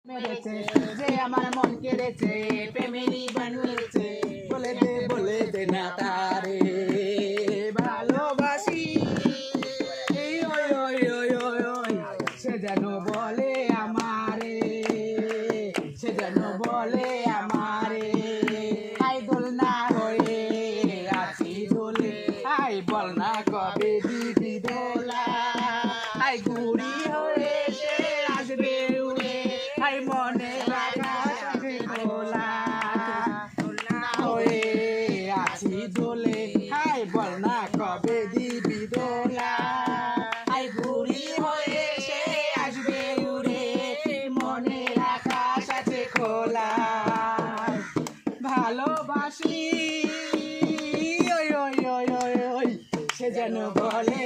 মেরেছে যে আমার মন কেড়েছে, প্রেমেরই বানিয়েছে, বলে দে না তারে ভালোবাসি। এই ওই ওই ওই ওই ওই সে যেন বলে আমারে, সে যেন বলে আমারে, আই দোল না হয়ে আছি দোলে, আই বল না কবে দিদি দোলা, আই ঘুরি হয়ে সে আসবে উড়ে, আই মনে রাখা দোলা হয়ে আছি দোলে, আই বল না কবে দিদি দোলা, আই ঘুরি হয়ে সে আসবে উড়ে, মনে রাখা সাথে খোলা ভালোবাসি। ওই ওই ওই ওই ওই সে যেন বলে